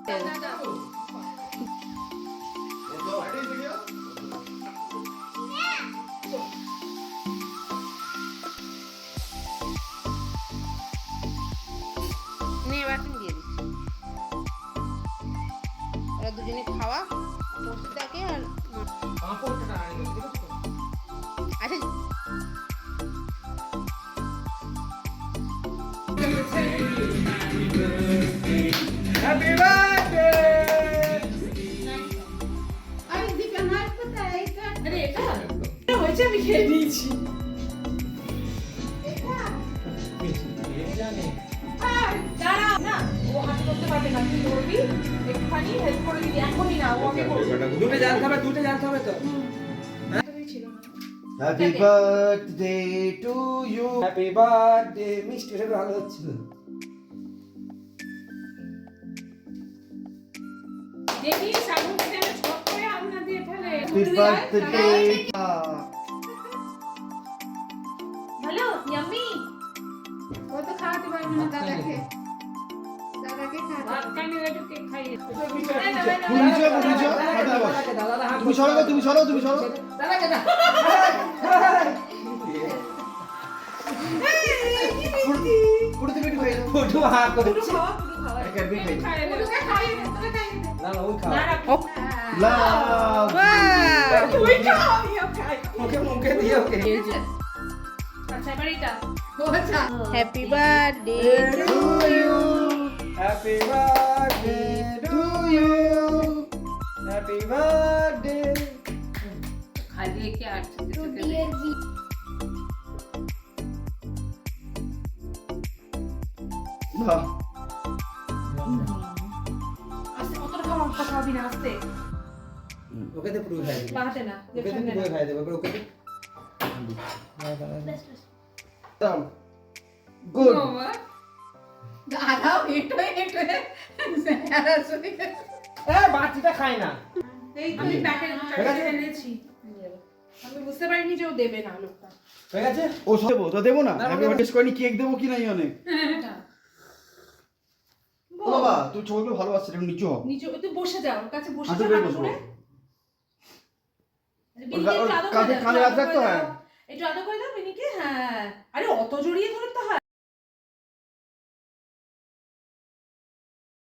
এবার তুমি দিয়ে দিচ্ছি। ওরা দুজনে খাওয়া বসে থাকে আর আচ্ছা হ্যাপি বার্থডে। আমি দিকে হাত কোথায় এটা? আরে এটা হয়েছে, আমি খেয়ে দিয়েছি। দাঁড়াও না, ও হাত করতে পারবে না, তুই ধরবি একটুখানি হেল্প করে দিবি। এখনই না, ও আগে করবে। দুটো জানতে হবে তো। Happy birthday to you. Happy birthday. মিষ্টি সেটা ভালো হচ্ছিল। দেখি সামনে থেকে ছক করে আলনা দিয়ে ফেলে। Happy birthday. Hello yummy. কত খাওয়াতে পারবে না দাদাকে? দাদাকে খাওয়াতে। ভাত খাইনি, একটু কেক খাইয়ে। তুমি সরো, তুমি সরো, তুমি সরো। দাদাকে না। পুরো তুমি একটু খাইয়ে দাও। ফুটু হা করছে। পুরো খাওয়া। একবার খাইয়ে দাও। খাইয়ে দে। তোকে খাইয়ে দে, তোকে খাইয়ে দে। না ওই খাও। লাভ। তুই খাও, আমিও খাই। মুখে দিয়ে ওকে। আচ্ছা, এবার এটা। আচ্ছা। Happy birthday to you. Happy birthday to you. Happy birthday. খাইয়ে কি আর বাহ। আস্তে কতটা খাওয়া খাওয়াবি না, আস্তে। ওকে তো পুরো খাই দেবে। বাহাতে না, ওকে তো পুরো খাই দেবে। ওকে তো দাম। গুড। দাঁড়াও, হেঁটো স্যারা শুনে বাচ্চাটা খায় না। এই তো এই প্যাকেট ঠিক আছে? এনেছি। আমি বুঝতে পারিনি যে ও দেবে না লোকটা। ঠিক আছে? ও সব দেবো তো দেবো না। না, হ্যাপি না, বার্থডে করিনি, কেক দেবো কি নাই অনেক। ও বাবা তুই ছবিগুলো ভালোবাসছিস, একটু নিচু হও। নিচে তুই বসে যাও, ওর কাছে বসে হাঁটু যাও, বের হাঁটু বসবো। করে। ওর কাঁধে রাখতে হয়। একটু আদর করে দাও মিনিকে। হ্যাঁ, আরে অত জড়িয়ে ধরে তো হয়।